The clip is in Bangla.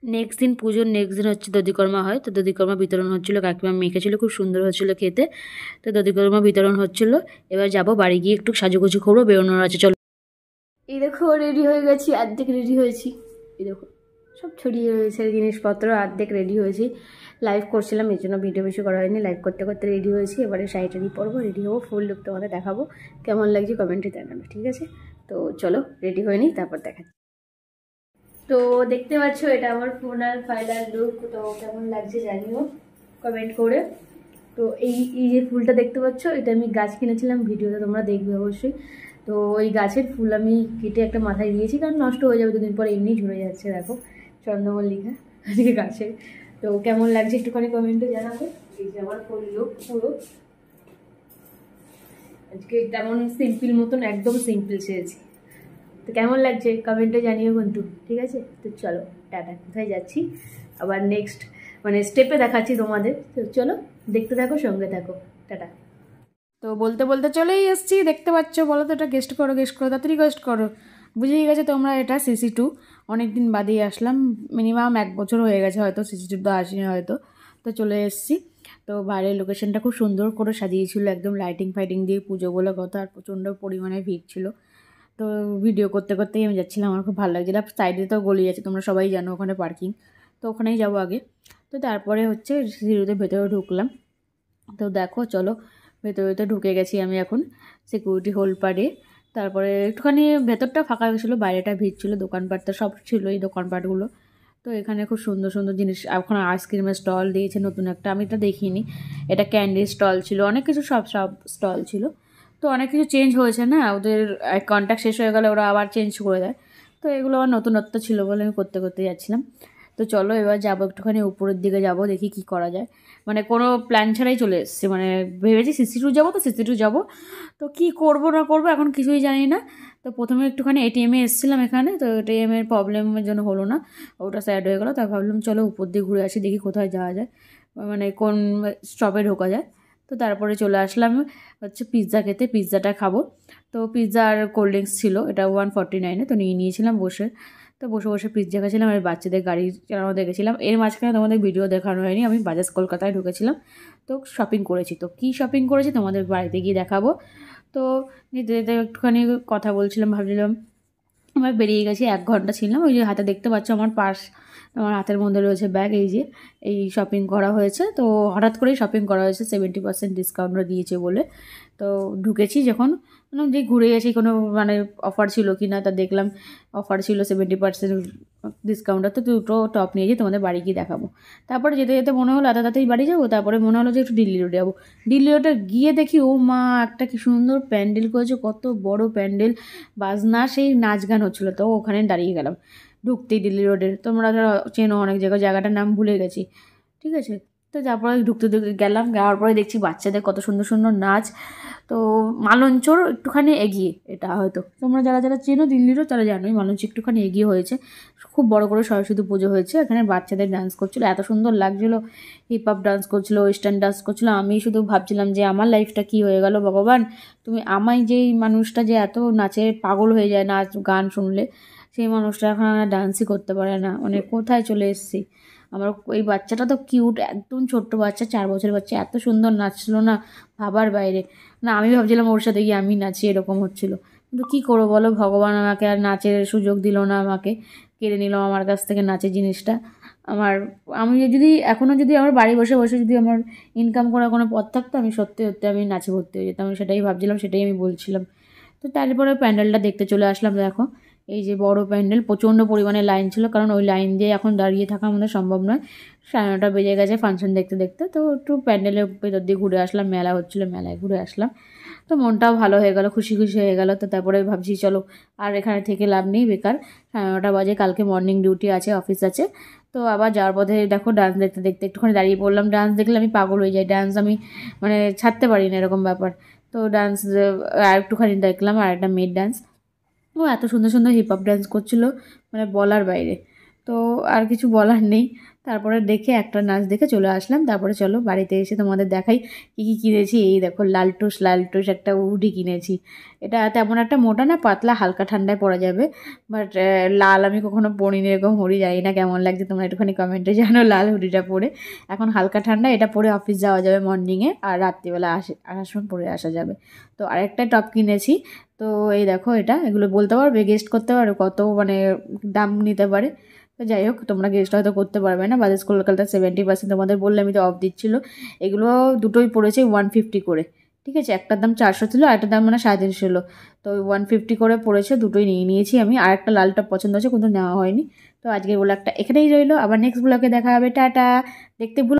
নেক্সট দিন পুজোর নেক্সট দিন হচ্ছে দধিকর্মা হয়, তো দধিকর্মা বিতরণ হচ্ছিলো, কাকিমা মেখেছিলো, খুব সুন্দর হচ্ছিলো খেতে। তো দধিকর্মা বিতরণ হচ্ছিলো, এবার যাবো বাড়ি গিয়ে একটু সাজুগুজু করবো, বেরোনোর আছে। চলো, এই দেখো রেডি হয়ে গেছি, অর্ধেক রেডি হয়েছি। এই দেখো সব ছড়িয়ে রয়েছে জিনিসপত্র, অর্ধেক রেডি হয়েছি। লাইভ করছিলাম, এর জন্য ভিডিও বেশি করা হয়নি। লাইভ করতে করতে রেডি হয়েছি, এবারে শাড়ি পরবো, রেডি হবো, ফুল লুক তোমাদের দেখাবো, কেমন লাগছে কমেন্টে জানাবে, ঠিক আছে? তো চলো রেডি হয়ে নিই, তারপর দেখাচ্ছি। তো দেখতে পাচ্ছ এটা আমার ফাইনাল লুক। তো কেমন লাগছে জানিও কমেন্ট করে। তো এই যে ফুলটা দেখতে পাচ্ছ, এটা আমি গাছ কিনেছিলাম, ভিডিওতে তোমরা দেখবে অবশ্যই। তো ওই গাছের ফুল আমি কেটে একটা মাথায় দিয়েছি, কারণ নষ্ট হয়ে যাবে দুদিন পরে, এমনি ঝরে যাচ্ছে। দেখো চন্দ্রমল্লিকা আজকে গাছে। তো কেমন লাগছে একটুখানি কমেন্টে জানাবে। এই যে আমার ফুল লুক পুরো আজকে তেমন সিম্পল মতন, একদম সিম্পল সেরেছি। তো কেমন লাগছে কমেন্টে জানিও কিন্তু, ঠিক আছে? তো চলো টাটা, কোথায় যাচ্ছি আবার নেক্সট মানে স্টেপে দেখাচ্ছি তোমাদের। তো চলো দেখতে থাকো, সঙ্গে থাকো, টাটা। তো বলতে বলতে চলেই এসছি, দেখতে পাচ্ছ। বলো তো এটা গেস্ট করো, গেস্ট করো, তাড়াতাড়ি গেস্ট করো। বুঝেই গেছে তোমরা, এটা CC2। অনেক দিন বাদেই আসলাম, মিনিমাম 1 বছর হয়ে গেছে হয়তো CC2 তো আসিনি হয়তো। তো চলে এসছি। তো বাইরের লোকেশনটা খুব সুন্দর করে সাজিয়েছিল, একদম লাইটিং ফাইটিং দিয়ে পুজো বলে কথা, আর প্রচণ্ড পরিমাণে ভিড় ছিল। তো ভিডিও করতে করতেই আমি যাচ্ছিলাম, আমার খুব ভালো লাগছিল। সাইডে তো গলি আছে, তোমরা সবাই জানো ওখানে পার্কিং, তো ওখানেই যাবো আগে। তো তারপরে হচ্ছে সিঁড়িতে ভেতরে ঢুকলাম। তো দেখো চলো, ভেতরে ঢুকে গেছি আমি এখন সিকিউরিটি হোল পারে। তারপরে একটুখানি ভেতরটা ফাঁকা গেছিলো, বাইরেটা ভিড় ছিল, দোকানপাট তো সব ছিল, এই দোকানপাটগুলো। তো এখানে খুব সুন্দর সুন্দর জিনিস, এখন আইসক্রিমের স্টল দিয়েছে নতুন একটা, আমি এটা দেখিনি। এটা ক্যান্ডির স্টল ছিল, অনেক কিছু সব সব স্টল ছিল। তো অনেক কিছু চেঞ্জ হয়েছে না, ওদের কন্ট্যাক্ট শেষ হয়ে গেলে ওরা আবার চেঞ্জ করে দেয়। তো এগুলো আমার নতুনত্ব ছিল বলে আমি করতে করতে যাচ্ছিলাম। তো চলো এবার যাবো একটুখানি উপরের দিকে, যাব দেখি কি করা যায়। মানে কোনো প্ল্যান ছাড়াই চলে এসেছি, মানে ভেবেছি CC2 যাবো, তো CC2 যাবো। তো কী করবো না করবো এখন কিছুই জানি না। তো প্রথমে একটুখানি ATM-এ এসেছিলাম এখানে, তো ATM-এর প্রবলেমের জন্য হলো না, ওটা স্যাড হয়ে গেলো। তাই ভাবলাম চলো উপর দিয়ে ঘুরে আসি, দেখি কোথায় যাওয়া যায়, মানে কোন স্টপে ঢোকা যায়। তো তারপরে চলে আসলাম হচ্ছে পিৎজা খেতে, পিৎজাটা খাবো। তো পিৎজা আর কোল্ড ড্রিঙ্কস ছিল, এটা 149-এ, তো নিয়ে নিয়েছিলাম বসে। তো বসে বসে পিৎজা খাচ্ছিলাম, আর বাচ্চাদের গাড়ি চালানো দেখেছিলাম। এর মাঝখানে তোমাদের ভিডিও দেখানো হয়নি, আমি বাজাজ কলকাতায় ঢুকেছিলাম, তো শপিং করেছি। তো কী শপিং করেছি তোমাদের বাড়িতে গিয়ে দেখাবো। তো যেতে যেতে একটুখানি কথা বলছিলাম, ভাবছিলাম আমরা বেরিয়ে গেছি, 1 ঘন্টা ছিলাম। ওই যে হাতে দেখতে পাচ্ছ আমার পার্স, আমার হাতের মধ্যে রয়েছে ব্যাগ, এই যে এই শপিং করা হয়েছে। তো হঠাৎ করেই শপিং করা হয়েছে, 70% ডিসকাউন্টও দিয়েছে বলে। তো ঢুকেছি যখন, মানে যে ঘুরে গেছি কোনো মানে অফার ছিল কি না, তা দেখলাম অফার ছিল 70% ডিসকাউন্টে। তো দুটো টপ নিয়েছি, তোমাদের বাড়ি গিয়ে দেখাবো। তারপরে যেতে যেতে মনে হলো এত তাড়াতাড়ি বাড়ি যাবো, তারপরে মনে হলো যে একটু দিল্লি রোডে যাবো। দিল্লি রোডে গিয়ে দেখি ও মা, একটা কি সুন্দর প্যান্ডেল করেছে, কত বড় প্যান্ডেল, বাজনা, সেই নাচ গান হচ্ছিলো। তো ওখানে দাঁড়িয়ে গেলাম ঢুকতেই দিল্লি রোডের, তোমরা ধরো চেনো অনেক জায়গায়, জায়গাটার নাম ভুলে গেছি, ঠিক আছে? তো তারপরে ঢুকতে ঢুকতে গেলাম, যাওয়ার পরে দেখছি বাচ্চাদের কত সুন্দর সুন্দর নাচ। তো মালঞ্চর একটুখানি এগিয়ে, এটা হয়তো তোমরা যারা যারা চেনো দিল্লিরও তারা জানোই, মালঞ্চ একটুখানি এগিয়ে হয়েছে। খুব বড় করে সরস্বতী পুজো হয়েছে, এখানে বাচ্চাদের ডান্স করছিলো, এত সুন্দর লাগছিলো। হিপ হপ ডান্স করছিলো, ওয়েস্টার্ন ডান্স করছিলো। আমি শুধু ভাবছিলাম যে আমার লাইফটা কী হয়ে গেল ভগবান, তুমি আমায়, যেই মানুষটা যে এত নাচে পাগল হয়ে যায় নাচ গান শুনলে, সেই মানুষটা এখন আর ডান্সই করতে পারে না, মানে কোথায় চলে এসেছি। আমার এই বাচ্চাটা তো কিউট, একদম ছোট্ট বাচ্চা, 4 বছরের বাচ্চা, এত সুন্দর নাচছিলো না, ভাবার বাইরে। না আমি ভাবছিলাম ওর সাথে গিয়ে আমি নাচি, এরকম হচ্ছিলো। কিন্তু কী করবো বলো, ভগবান আমাকে আর নাচের সুযোগ দিল না, আমাকে কেড়ে নিল আমার কাছ থেকে নাচের জিনিসটা। আমার, আমি যদি এখনও যদি আমার বাড়ি বসে বসে যদি আমার ইনকাম করার কোনো পথ থাকতো, আমি সত্যি সত্যি আমি নাচে ভর্তি হয়ে যেতাম, আমি সেটাই ভাবছিলাম, সেটাই আমি বলছিলাম। তো তারপরে প্যান্ডেলটা দেখতে চলে আসলাম। দেখো এই যে বড় প্যান্ডেল, প্রচণ্ড পরিমাণে লাইন ছিল, কারণ ওই লাইন দিয়ে এখন দাঁড়িয়ে থাকা আমাদের সম্ভব নয়। 9:30 বেজে গেছে ফাংশন দেখতে দেখতে। তো একটু প্যান্ডেলের ভেতর দিয়ে ঘুরে আসলাম, মেলা হচ্ছিলো, মেলায় ঘুরে আসলাম। তো মনটাও ভালো হয়ে গেল, খুশি খুশি হয়ে গেল। তো তারপরে ভাবছি চলো আর এখানে থেকে লাভ নেই, বেকার। 9:30 বাজে, কালকে মর্নিং ডিউটি আছে, অফিস আছে। তো আবার যাওয়ার পথে দেখো ডান্স দেখতে দেখতে একটুখানি দাঁড়িয়ে পড়লাম। ডান্স দেখলে আমি পাগল হয়ে যাই, ডান্স আমি মানে ছাড়তে পারি না, এরকম ব্যাপার। তো ডান্স আর একটুখানি দেখলাম, আর একটা মেয়ের ডান্স, ও এত সুন্দর সুন্দর হিপ হপ ডান্স করছিলো, মানে বলার বাইরে। তো আর কিছু বলার নেই। তারপরে দেখে একটা নাচ দেখে চলে আসলাম। তারপরে চলো বাড়িতে এসে তোমাদের দেখাই কী কী কিনেছি। এই দেখো লালটুস একটা হুডি কিনেছি। এটা তেমন একটা মোটা না, পাতলা, হালকা ঠান্ডায় পরা যাবে। বাট লাল আমি কখনো পরিনি, এরকম হুডি, জানি না কেমন লাগছে, তোমরা একটুখানি কমেন্টে জানো লাল হুডিটা পরে। এখন হালকা ঠান্ডা, এটা পরে অফিস যাওয়া যাবে মর্নিংয়ে, আর রাত্রিবেলা আসার সময় পরে আসা যাবে। তো আরেকটা টপ কিনেছি। তো এই দেখো, এগুলো বলতে পারবে, গেস্ট করতে পারবে কত মানে দাম নিতে পারে। তো যাই হোক, তোমরা গেস্ট হয়তো করতে পারবে না। বাজাজ কলকাতা 70% তোমাদের বললে আমি তো অফ দিচ্ছিল। এগুলো দুটোই পড়েছে 150 করে, ঠিক আছে। একটার দাম 400 ছিল, আরেকটার দাম মানে 350 ছিল। তো 150 করে পড়েছে, দুটোই নিয়ে নিয়েছি আমি। আর একটা লালটা পছন্দ হচ্ছে, কিন্তু নেওয়া হয়নি। তো আজকের ব্লগটা এখানেই রইলো, আবার নেক্সট ব্লগে দেখা হবে। টাটা। দেখতে ভুলো